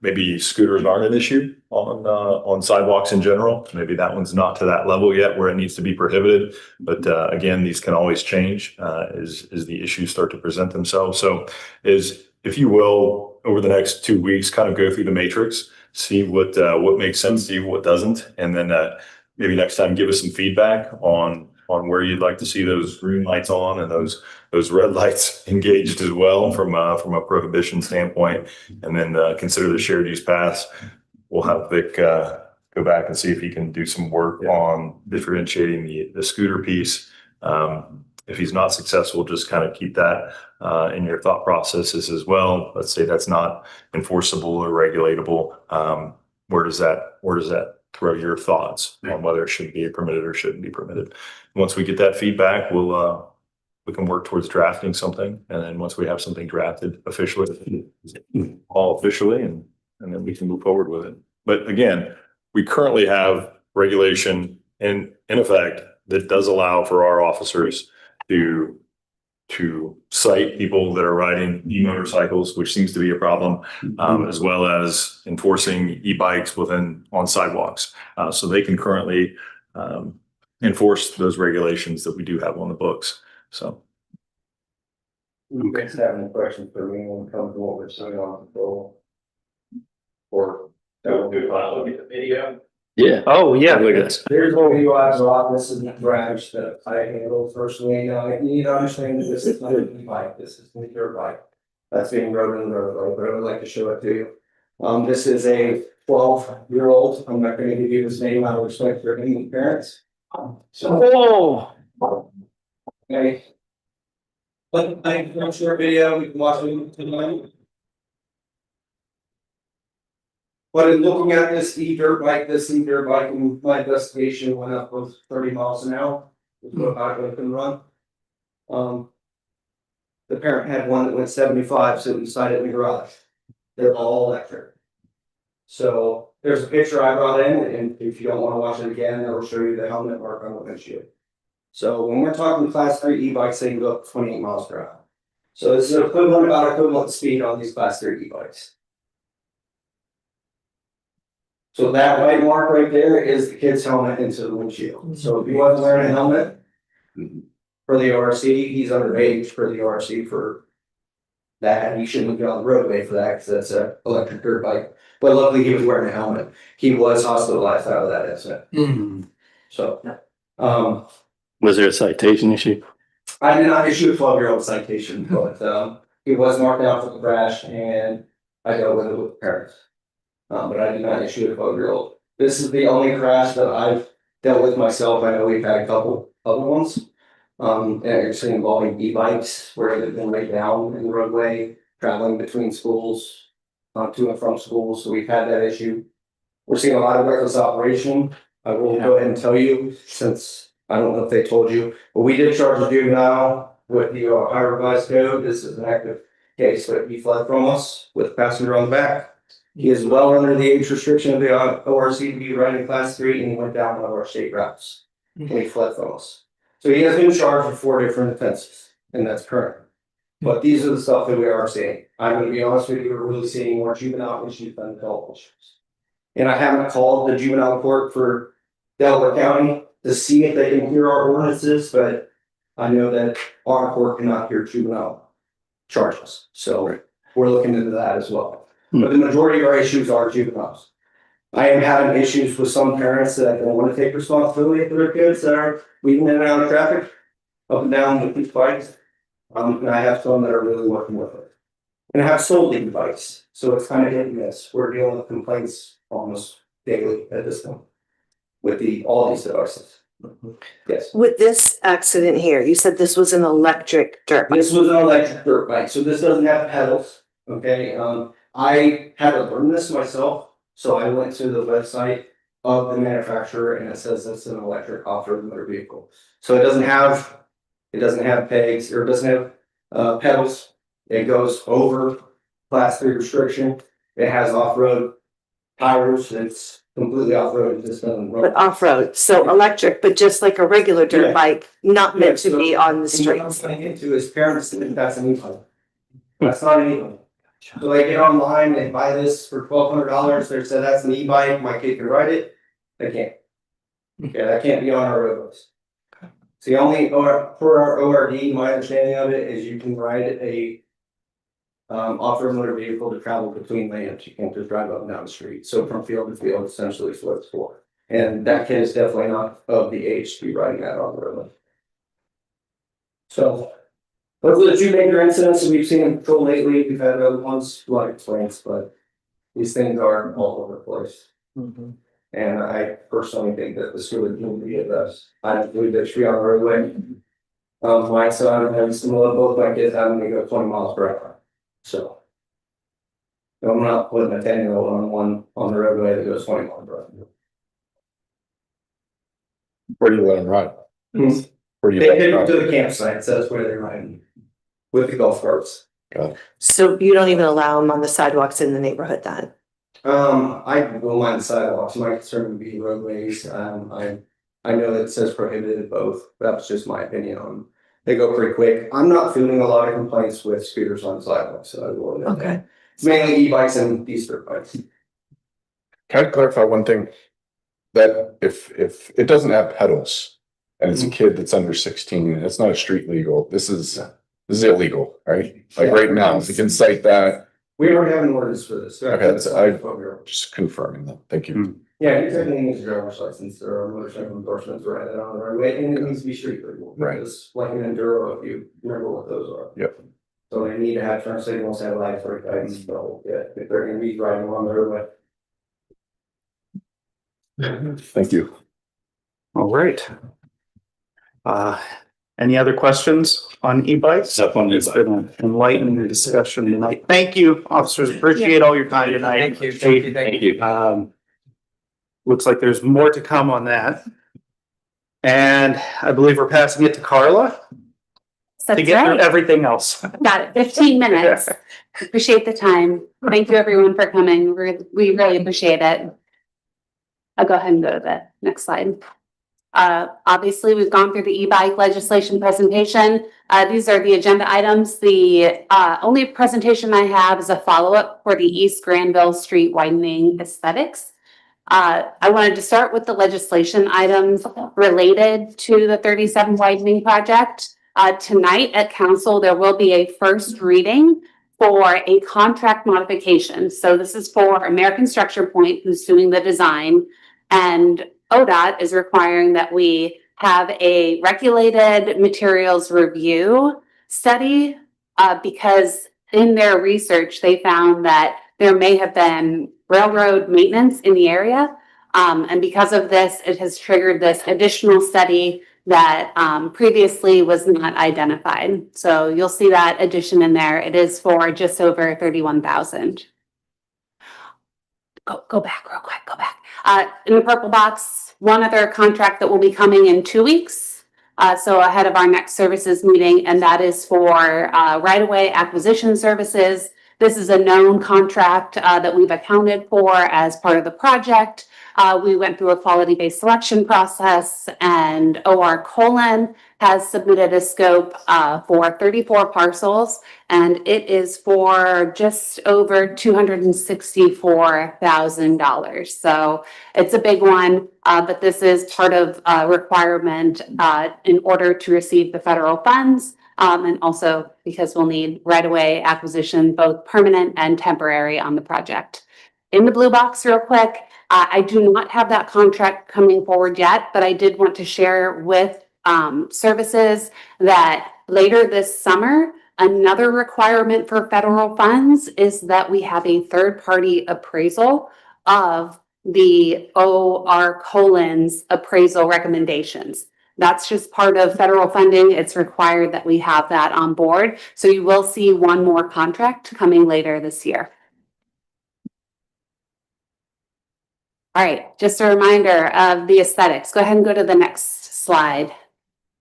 Maybe scooters aren't an issue on sidewalks in general. Maybe that one's not to that level yet where it needs to be prohibited. But again, these can always change as the issues start to present themselves. So if you will, over the next 2 weeks, kind of go through the matrix, see what makes sense to you, what doesn't, and then maybe next time give us some feedback on where you'd like to see those green lights on and those red lights engaged as well from a prohibition standpoint, and then consider the shared use paths. We'll have Vic go back and see if he can do some work on differentiating the scooter piece. If he's not successful, just kind of keep that in your thought processes as well. Let's say that's not enforceable or regulatable. Where does that throw your thoughts on whether it should be permitted or shouldn't be permitted? Once we get that feedback, we can work towards drafting something. And then once we have something drafted officially, all officially, and then we can move forward with it. But again, we currently have regulation in effect that does allow for our officers to cite people that are riding e-motorcycles, which seems to be a problem, as well as enforcing e-bikes on sidewalks. So they can currently enforce those regulations that we do have on the books. So. You guys have any questions for me when it comes to what we're saying on the bill? Or that would be fine. Look at the video. Yeah. Oh, yeah. Look at this. There's a video I saw. This is the branch that I handle personally. Now, you need to understand that this is not an e-bike. This is a dirt bike. That's being rode in the road, but I would like to show it to you. This is a 12-year-old. I'm not going to give you his name out of respect for any parents. So, okay. But I'm sure a video we can watch it tonight. But in looking at this e-dirt bike, my investigation went up with 30 miles an hour. Is what I can run. The parent had one that went 75, so inside it in the garage. They're all electric. So there's a picture I brought in, and if you don't want to watch it again, it'll show you the helmet mark on the windshield. So when we're talking class 3 e-bikes, they can go up to 28 miles per hour. So this is equivalent speed on these class 3 e-bikes. So that white mark right there is the kid's helmet into the windshield. So if he wasn't wearing a helmet for the ORC, he's underage for the ORC for that. He shouldn't be on the roadway for that because that's an electric dirt bike. But luckily he was wearing a helmet. He was hospitalized out of that incident. So, Was there a citation issue? I did not issue a 12-year-old citation, but he was marked down for the crash and I dealt with it with the parents. But I did not issue a 12-year-old. This is the only crash that I've dealt with myself. I know we've had a couple other ones. Actually involving e-bikes where they've been laid down in the roadway, traveling between schools, to and from schools. So we've had that issue. We're seeing a lot of reckless operation. I will go ahead and tell you, since I don't know if they told you, but we did charge a juvenile with the Ohio Revised Code. This is an active case, but he fled from us with a passenger on the back. He is well under the age restriction of the ORC to be riding class 3, and he went down one of our state routes and he fled from us. So he has been charged with 4 different offenses, and that's current. But these are the stuff that we are seeing. I'm going to be honest with you, we're really seeing more juvenile issues than adult issues. And I haven't called the juvenile court for Delaware County to see if they can hear our ordinances, but I know that our court cannot hear juvenile charges. So we're looking into that as well. but the majority of our issues are juveniles. I am having issues with some parents that don't want to take responsibility for their kids that are weaving in and out of traffic, up and down with these bikes. And I have some that are really working with it. And I have sold these bikes, so it's kind of hit and miss. We're dealing with complaints almost daily at this point with all these devices. Yes. With this accident here, you said this was an electric dirt bike. This was an electric dirt bike, so this doesn't have pedals, okay? I had to learn this myself, so I went to the website of the manufacturer and it says it's an electric off-road motor vehicle. So it doesn't have pegs, or it doesn't have pedals. It goes over class 3 restriction. It has off-road tires. It's completely off-road. It just doesn't run. But off-road, so electric, but just like a regular dirt Yeah. bike, not meant to so- be on the And what I'm streets. trying to get to is parents think that's an e-bike. That's not an e-bike. So they get online, they buy this for $1,200, they say that's an e-bike, my kid can ride it, they can't. Okay, that can't be on our roadways. So the only, or for our ORD, my understanding of it is you can ride a off-road motor vehicle to travel between lanes, you can't just drive up and down the street, so from field to field essentially is what it's for. And that kid is definitely not of the age to be riding that on the road. So. Those are the two major incidents that we've seen in patrol lately. We've had other ones, a lot of complaints, but these things are all over the place. And I personally think that this really needs to be addressed. I don't believe that should be on the roadway. My son has both my kids having to go 20 miles per hour. So. I'm not putting a 10-year-old on one on the roadway that goes 20 miles per hour. Where do you let them ride? Hmm. Where do you They let take them them to ride? the campsite, so that's where they're riding. With the golf carts. So you don't even allow them on the sidewalks in the neighborhood then? I don't mind the sidewalks, my concern would be roadways, I know that it says prohibited both, that's just my opinion on them. They go pretty quick, I'm not feeling a lot of complaints with scooters on sidewalks, so I will admit that. Okay. It's mainly e-bikes and these dirt bikes. Can I clarify one thing? That if it doesn't have pedals and it's a kid that's under 16, it's not a street legal, this is illegal, right? Like right now, we can cite that. We already have an ordinance for this. Okay, just confirming that. Thank you. Yeah, you technically need a driver's license or a motorcycle endorsement to ride it on the roadway, and it needs to be street legal. Right. Because like an enduro, if you remember what those are. Yep. So they need to have turn signals, have lights, or guidance, so yeah, if they're gonna be driving on the roadway. Thank you. All right. Any other questions on e-bikes? Up on It's this. been an enlightening discussion tonight. Thank you, officers. Appreciate all your time tonight. Thank you. Thank you. Thank you. Looks like there's more to come on that. And I believe we're passing it to Carla to That's get through right. everything else. Got it. 15 minutes. Appreciate the time. Thank you everyone for coming. We really appreciate it. I'll go ahead and go to the next slide. Obviously, we've gone through the e-bike legislation presentation. These are the agenda items. The only presentation I have is a follow-up for the East Granville Street widening aesthetics. I wanted to start with the legislation items related to the 37 widening project. Tonight at council, there will be a first reading for a contract modification. So this is for American Structure Point, who's doing the design, and ODOT is requiring that we have a regulated materials review study, because in their research, they found that there may have been railroad maintenance in the area. And because of this, it has triggered this additional study that previously was not identified. So you'll see that addition in there. It is for just over 31,000. Go back real quick, go back. In the purple box, one other contract that will be coming in 2 weeks. So ahead of our next services meeting, and that is for right-of-way acquisition services. This is a known contract that we've accounted for as part of the project. We went through a quality-based selection process, and OR Colon has submitted a scope for 34 parcels, and it is for just over $264,000. So it's a big one, but this is part of a requirement in order to receive the federal funds. And also because we'll need right-of-way acquisition, both permanent and temporary on the project. In the blue box real quick, I do not have that contract coming forward yet, but I did want to share with services that later this summer, another requirement for federal funds is that we have a third-party appraisal of the OR colons appraisal recommendations. That's just part of federal funding. It's required that we have that on board. So you will see one more contract coming later this year. All right, just a reminder of the aesthetics. Go ahead and go to the next slide.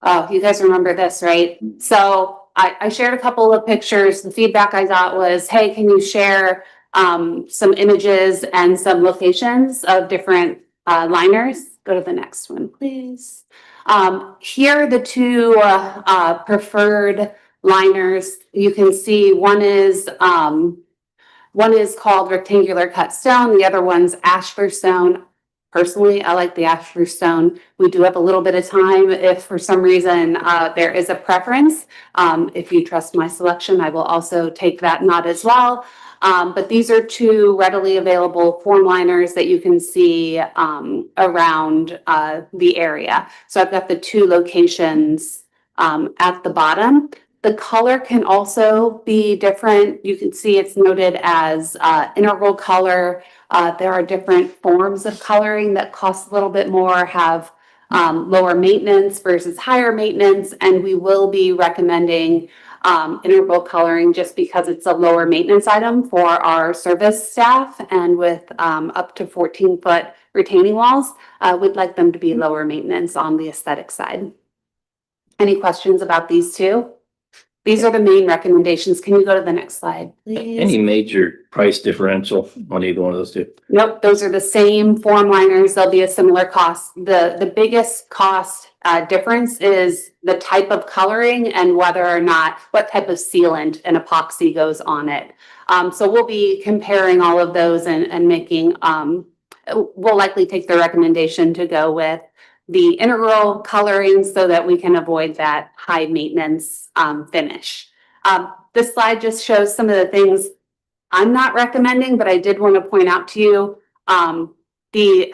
Oh, you guys remember this, right? So I shared a couple of pictures. The feedback I got was, hey, can you share some images and some locations of different liners? Go to the next one, please. Here are the two preferred liners. You can see one is called rectangular cut stone. The other one's ashlar stone. Personally, I like the ashlar stone. We do have a little bit of time if for some reason there is a preference. If you trust my selection, I will also take that nod as well. But these are two readily available form liners that you can see around the area. So I've got the two locations at the bottom. The color can also be different. You can see it's noted as integral color. There are different forms of coloring that cost a little bit more, have lower maintenance versus higher maintenance, and we will be recommending integral coloring just because it's a lower maintenance item for our service staff, and with up to 14-foot retaining walls, we'd like them to be lower maintenance on the aesthetic side. Any questions about these two? These are the main recommendations. Can you go to the next slide, please? Any major price differential on either one of those two? Nope, those are the same form liners. They'll be a similar cost. The biggest cost difference is the type of coloring and whether or not, what type of sealant and epoxy goes on it. So we'll be comparing all of those and making, we'll likely take the recommendation to go with the integral coloring so that we can avoid that high maintenance finish. This slide just shows some of the things I'm not recommending, but I did want to point out to you, the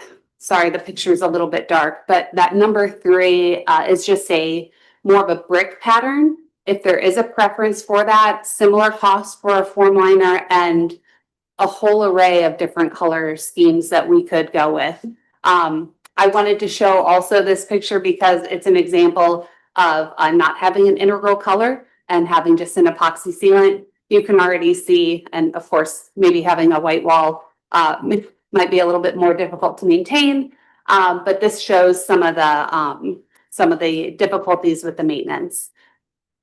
picture is a little bit dark, but that number 3 is just more of a brick pattern. If there is a preference for that, similar cost for a form liner and a whole array of different color schemes that we could go with. I wanted to show also this picture because it's an example of not having an integral color and having just an epoxy sealant. You can already see, and of course, maybe having a white wall might be a little bit more difficult to maintain, but this shows some of the difficulties with the maintenance.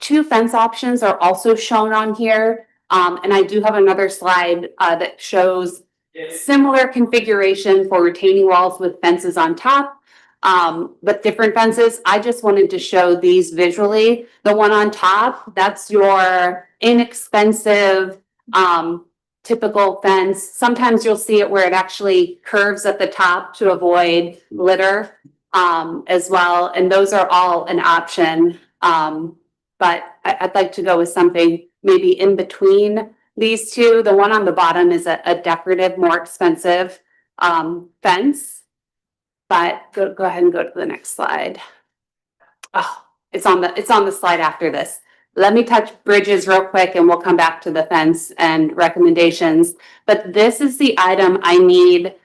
2 fence options are also shown on here, and I do have another slide that shows similar configuration for retaining walls with fences on top, but different fences. I just wanted to show these visually. The one on top, that's your inexpensive, typical fence. Sometimes you'll see it where it actually curves at the top to avoid litter as well. And those are all an option. But I'd like to go with something maybe in between these two. The one on the bottom is a decorative, more expensive fence. But go ahead and go to the next slide. Oh, it's on the slide after this. Let me touch bridges real quick and we'll come back to the fence and recommendations. But this is the item I need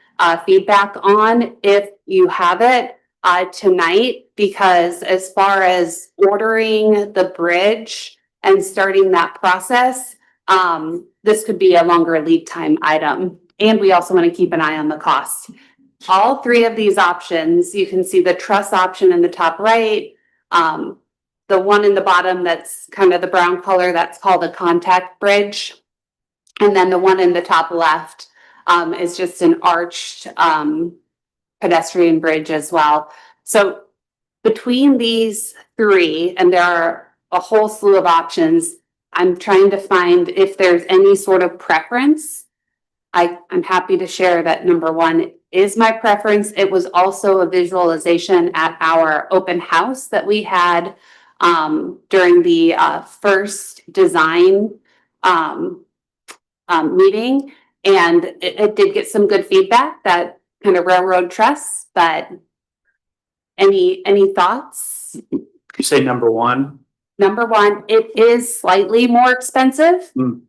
feedback on if you have it tonight, because as far as ordering the bridge and starting that process, this could be a longer lead time item. And we also want to keep an eye on the cost. All 3 of these options, you can see the truss option in the top right, the one in the bottom that's kind of the brown color, that's called a contact bridge. And then the one in the top left is just an arched pedestrian bridge as well. So between these 3, and there are a whole slew of options, I'm trying to find if there's any sort of preference. I'm happy to share that number 1 is my preference. It was also a visualization at our open house that we had during the first design meeting. And it did get some good feedback that kind of railroad trust, but any thoughts? You say number one? Number one, it is slightly more expensive. Hmm.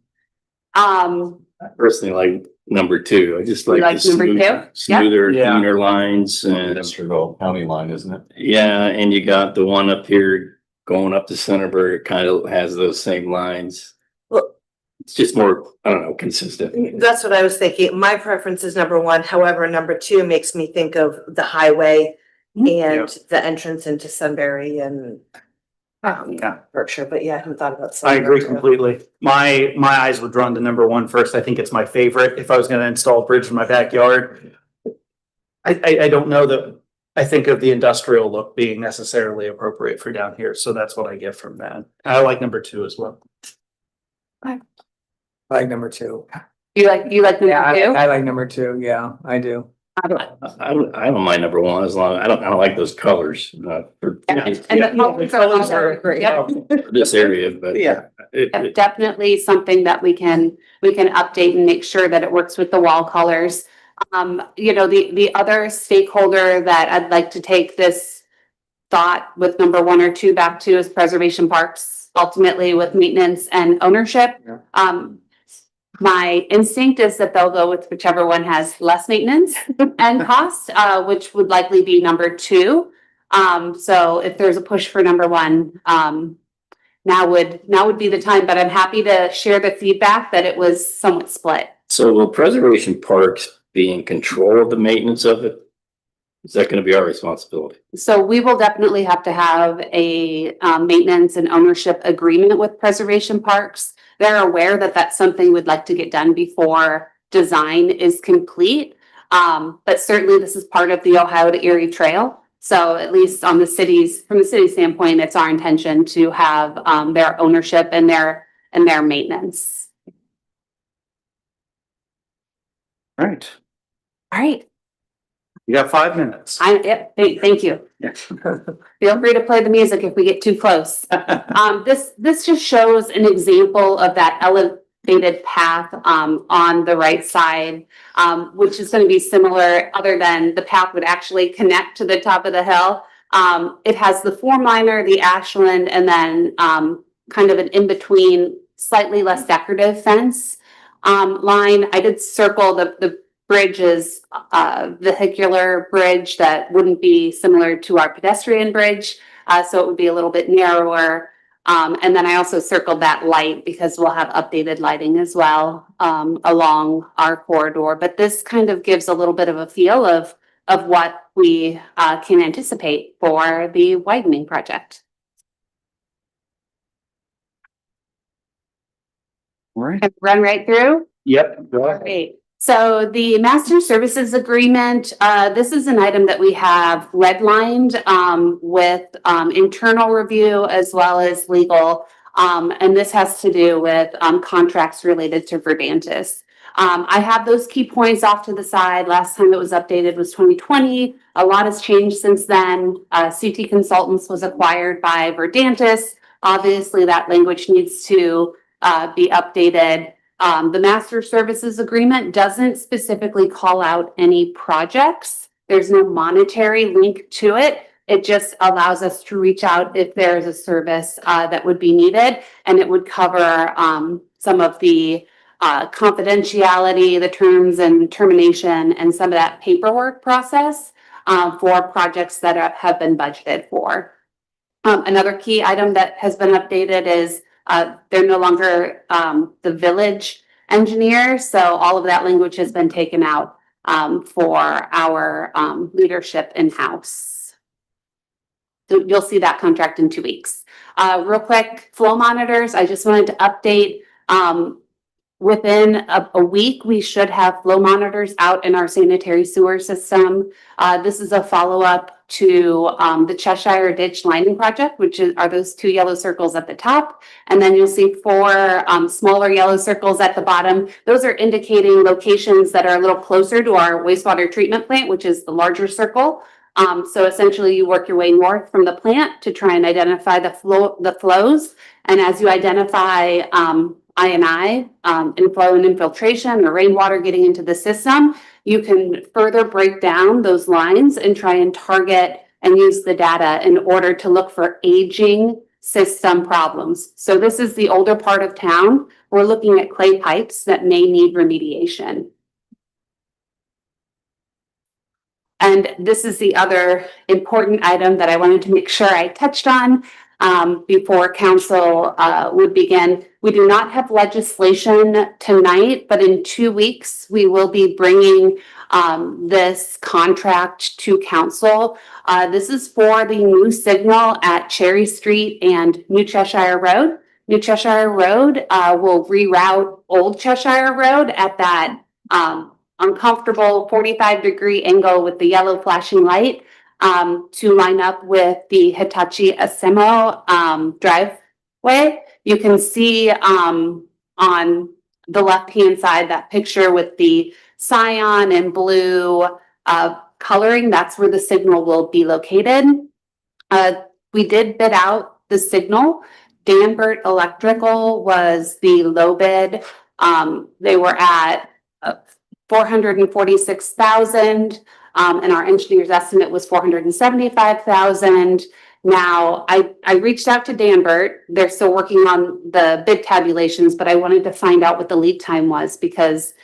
I personally like number two. I just You like like the number two? Yep. smoother, Yeah. cleaner lines and Westerville County line, isn't it? yeah, and you got the one up here going up to Centerburg, it kind of has those same lines. Well- It's just more, I don't know, consistent. That's what I was thinking. My preference is number one. However, number two makes me think of the highway and the entrance into Sunbury and Yeah. Berkshire, but yeah, I hadn't thought about. I agree Sunbury. completely. My eyes were drawn to number one first. I think it's my favorite. If I was gonna install a bridge in my backyard. I don't know that, I think of the industrial look being necessarily appropriate for down here, so that's what I get from that. I like number two as well. I like number two. You like number Yeah, two? I like number two. Yeah, I do. I don't mind number one as long, I don't like those colors, for And the colors are great. Yep. for this area, but. Yeah. Definitely something that we can update and make sure that it works with the wall colors. The other stakeholder that I'd like to take this thought with number one or two back to is Preservation Parks, ultimately with maintenance and ownership. My instinct is that they'll go with whichever one has less maintenance and cost, which would likely be number two. So if there's a push for number one, now would be the time, but I'm happy to share the feedback that it was somewhat split. So will Preservation Parks be in control of the maintenance of it? Is that gonna be our responsibility? So we will definitely have to have a maintenance and ownership agreement with Preservation Parks. They're aware that that's something we'd like to get done before design is complete. But certainly this is part of the Ohio to Erie Trail. So at least from the city's standpoint, it's our intention to have their ownership and their maintenance. Right. All right. You got 5 minutes. Thank you. Feel free to play the music if we get too close. This just shows an example of that elevated path on the right side, which is going to be similar, other than the path would actually connect to the top of the hill. It has the form liner, the ashland, and then kind of an in-between, slightly less decorative fence line. I did circle the bridge is vehicular bridge that wouldn't be similar to our pedestrian bridge. So it would be a little bit narrower. And then I also circled that light because we'll have updated lighting as well along our corridor. But this kind of gives a little bit of a feel of what we can anticipate for the widening project. Right. Run right through. Yep. Go ahead. Great. So the master services agreement, this is an item that we have redlined with internal review as well as legal. And this has to do with contracts related to Verdantis. I have those key points off to the side. Last time it was updated was 2020. A lot has changed since then. CT Consultants was acquired by Verdantis. Obviously, that language needs to be updated. The master services agreement doesn't specifically call out any projects. There's no monetary link to it. It just allows us to reach out if there is a service that would be needed, and it would cover some of the confidentiality, the terms and termination, and some of that paperwork process for projects that have been budgeted for. Another key item that has been updated is they're no longer the village engineer, so all of that language has been taken out for our leadership in-house. So you'll see that contract in 2 weeks. Real quick, flow monitors, I just wanted to update. Within a week, we should have flow monitors out in our sanitary sewer system. This is a follow-up to the Cheshire Ditch Lining Project, which are those 2 yellow circles at the top. And then you'll see 4 smaller yellow circles at the bottom. Those are indicating locations that are a little closer to our wastewater treatment plant, which is the larger circle. So essentially you work your way north from the plant to try and identify the flows. And as you identify, I&I, inflow and infiltration or rainwater getting into the system, you can further break down those lines and try and target and use the data in order to look for aging system problems. So this is the older part of town. We're looking at clay pipes that may need remediation. And this is the other important item that I wanted to make sure I touched on before council would begin. We do not have legislation tonight, but in 2 weeks, we will be bringing this contract to council. This is for the new signal at Cherry Street and New Cheshire Road. New Cheshire Road will reroute Old Cheshire Road at that uncomfortable 45-degree angle with the yellow flashing light to line up with the Hitachi Asimo driveway. You can see on the left-hand side that picture with the cyan and blue coloring. That's where the signal will be located. We did bid out the signal. Danbert Electrical was the low bid. They were at $446,000, and our engineer's estimate was $475,000. Now, I reached out to Danbert. They're still working on the bid tabulations, but I wanted to find out what the lead time was because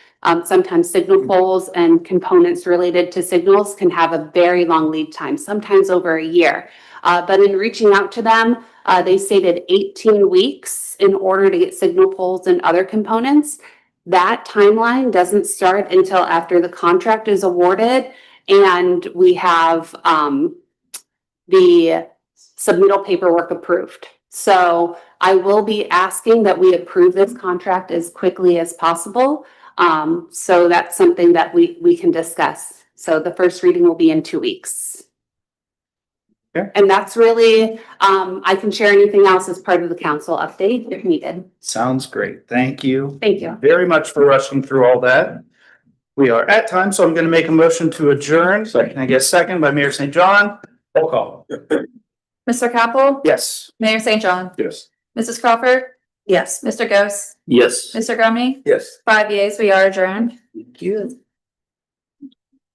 sometimes signal poles and components related to signals can have a very long lead time, sometimes over a year. But in reaching out to them, they stated 18 weeks in order to get signal poles and other components. That timeline doesn't start until after the contract is awarded and we have the submittal paperwork approved. So I will be asking that we approve this contract as quickly as possible. So that's something that we can discuss. So the first reading will be in 2 weeks. Okay. And that's really, I can share anything else as part of the council update if needed. Sounds great. Thank you. Thank you. Very much for rushing through all that. We are at time, so I'm going to make a motion to adjourn. So can I get a second by Mayor St. John? Roll call. Mr. Capel? Yes. Mayor St. John? Yes. Mrs. Crawford? Yes. Mr. Ghost? Yes. Mr. Grumney? Yes. 5 yeas, we are adjourned. Thank you.